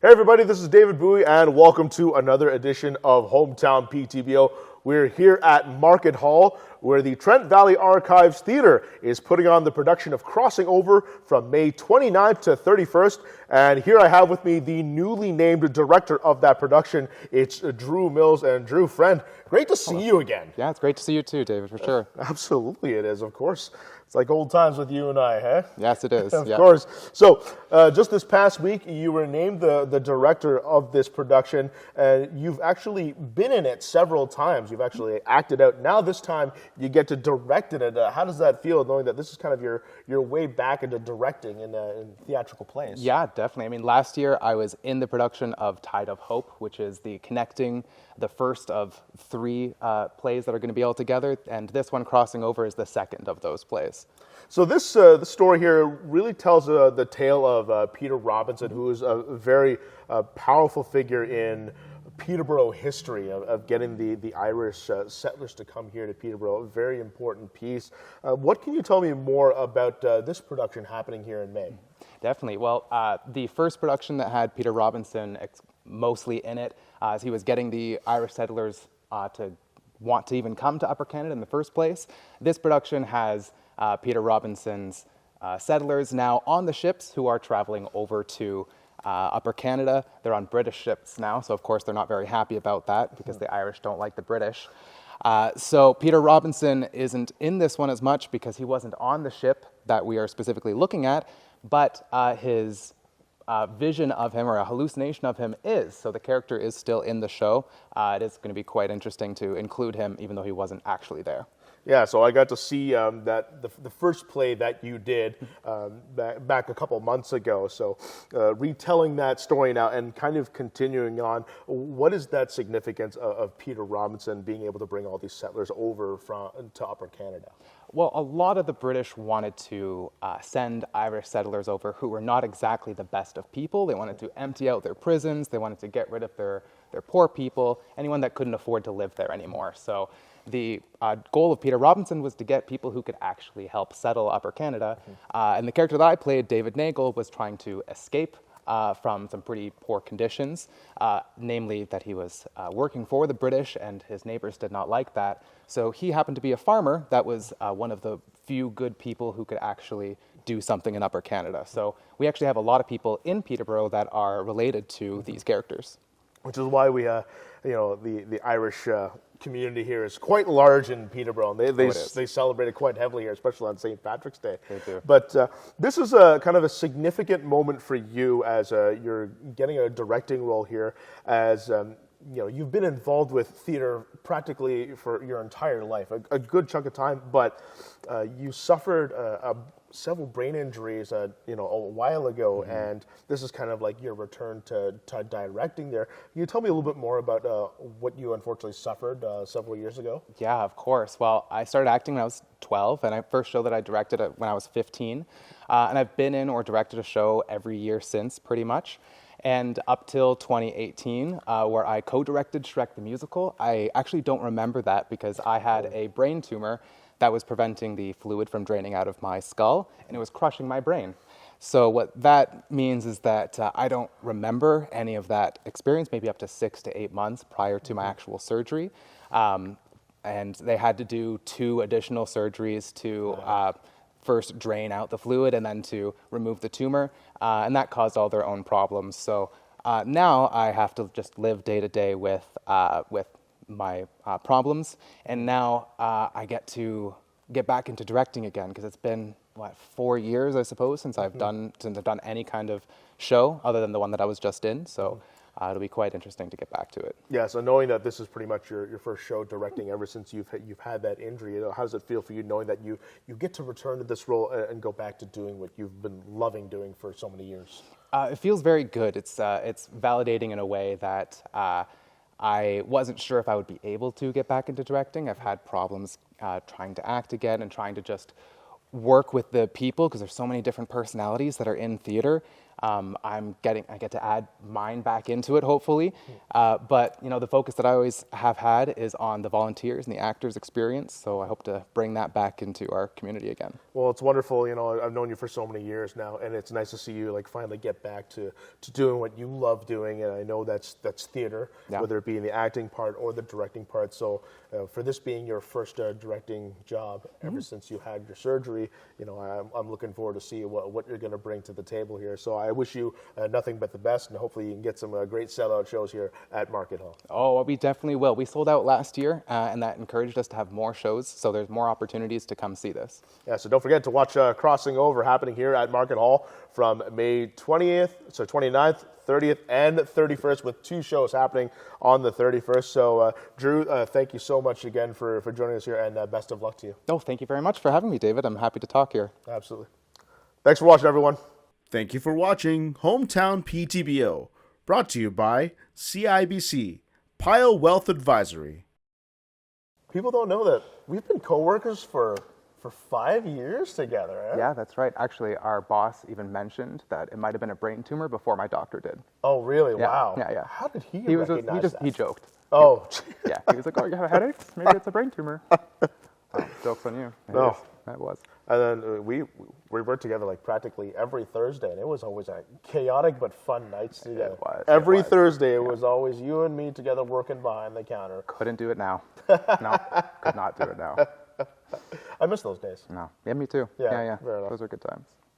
Hey everybody, this is David Bui and welcome to another edition of Hometown PTBO. We're here at Market Hall where the Trent Valley Archives Theatre is putting on the production of Crossing Over from May 29th to 31st. And here I have with me the newly named director of that production. It's Drew Mills. And Drew, friend, great to see you again. Yeah, it's great to see you too, David, for sure. Absolutely it is, of course. It's like old times with you and I, huh? Yes, it is. Of course. So, just this past week, you were named the director of this production, and you've actually been in it several times. You've actually acted out. Now, this time, you get to direct it. How does that feel, knowing that this is kind of your way back into directing in theatrical plays? Yeah, definitely. I mean, last year I was in the production of Tide of Hope, which is the first of three plays that are going to be all together, and this one, Crossing Over, is the second of those plays. So this the story here really tells the tale of Peter Robinson, who is a very powerful figure in Peterborough history of getting the Irish settlers to come here to Peterborough. A very important piece. What can you tell me more about this production happening here in May? Definitely. Well, the first production that had Peter Robinson mostly in it, as he was getting the Irish settlers to want to even come to Upper Canada in the first place. This production has Peter Robinson's settlers now on the ships who are traveling over to Upper Canada. They're on British ships now, so of course they're not very happy about that because the Irish don't like the British. So Peter Robinson isn't in this one as much because he wasn't on the ship that we are specifically looking at, but his vision of him, or a hallucination of him, is. So the character is still in the show. It is going to be quite interesting to include him even though he wasn't actually there. Yeah, so I got to see that the first play that you did back a couple months ago. So retelling that story now and kind of continuing on, what is that significance of Peter Robinson being able to bring all these settlers over to Upper Canada? Well, a lot of the British wanted to send Irish settlers over who were not exactly the best of people. They wanted to empty out their prisons. They wanted to get rid of their poor people, anyone that couldn't afford to live there anymore. So the goal of Peter Robinson was to get people who could actually help settle Upper Canada. And the character that I played, David Nagel, was trying to escape from some pretty poor conditions, namely that he was working for the British and his neighbors did not like that. So he happened to be a farmer that was one of the few good people who could actually do something in Upper Canada. So we actually have a lot of people in Peterborough that are related to these characters. Which is why we, the Irish community here is quite large in Peterborough. And they celebrate it quite heavily here, especially on St. Patrick's Day. They do. But this is a kind of a significant moment for you as you're getting a directing role here. As you've been involved with theater practically for your entire life, a good chunk of time. But you suffered several brain injuries, a while ago, and this is kind of like your return to directing there. Can you tell me a little bit more about what you unfortunately suffered several years ago? Yeah, of course. Well, I started acting when I was 12, and first show that I directed when I was 15, and I've been in or directed a show every year since, pretty much. And up till 2018, where I co-directed Shrek the Musical. I actually don't remember that because I had a brain tumor that was preventing the fluid from draining out of my skull, and it was crushing my brain. So what that means is that I don't remember any of that experience, maybe up to 6 to 8 months prior to my actual surgery. And they had to do 2 additional surgeries to first drain out the fluid and then to remove the tumor, and that caused all their own problems. So now I have to just live day to day with my problems, and now I get to get back into directing again because it's been 4 years, I suppose, since I've done any kind of show other than the one that I was just in. So it'll be quite interesting to get back to it. Yeah. So knowing that this is pretty much your first show directing ever since you've had that injury, how does it feel for you knowing that you get to return to this role and go back to doing what you've been loving doing for so many years? It feels very good. It's validating in a way that I wasn't sure if I would be able to get back into directing. I've had problems trying to act again and trying to just work with the people because there's so many different personalities that are in theater. I get to add mine back into it, hopefully. But the focus that I always have had is on the volunteers and the actors' experience. So I hope to bring that back into our community again. Well, it's wonderful. I've known you for so many years now, and it's nice to see you finally get back to doing what you love doing. And I know that's theater, whether it be in the acting part or the directing part. So for this being your first directing job ever since you had your surgery, I'm looking forward to see what you're going to bring to the table here. So I wish you nothing but the best, and hopefully you can get some great sellout shows here at Market Hall. Oh, we definitely will. We sold out last year, and that encouraged us to have more shows. So there's more opportunities to come see this. Yeah, so don't forget to watch Crossing Over happening here at Market Hall from May 29th, 30th, and 31st, with 2 shows happening on the 31st. So, Drew, thank you so much again for joining us here, and best of luck to you. Oh, thank you very much for having me, David. I'm happy to talk here. Absolutely. Thanks for watching, everyone. Thank you for watching Hometown PTBO, brought to you by CIBC, Pile Wealth Advisory. People don't know that we've been co-workers for 5 years together. Eh? Yeah, that's right. Actually, our boss even mentioned that it might have been a brain tumor before my doctor did. Oh, really? Yeah, Wow. Yeah. How did he recognize that? He joked. Oh. Yeah, he was like, oh, you have a headache? Maybe it's a brain tumor. Oh, joke's on you. No. That was. And then we worked together practically every Thursday, and it was always chaotic but fun nights together. It was. Every Thursday, it was always you and me together working behind the counter. Couldn't do it now. No, could not do it now. I miss those days. No. Yeah, me too. Yeah, Yeah. fair enough. Those are good times.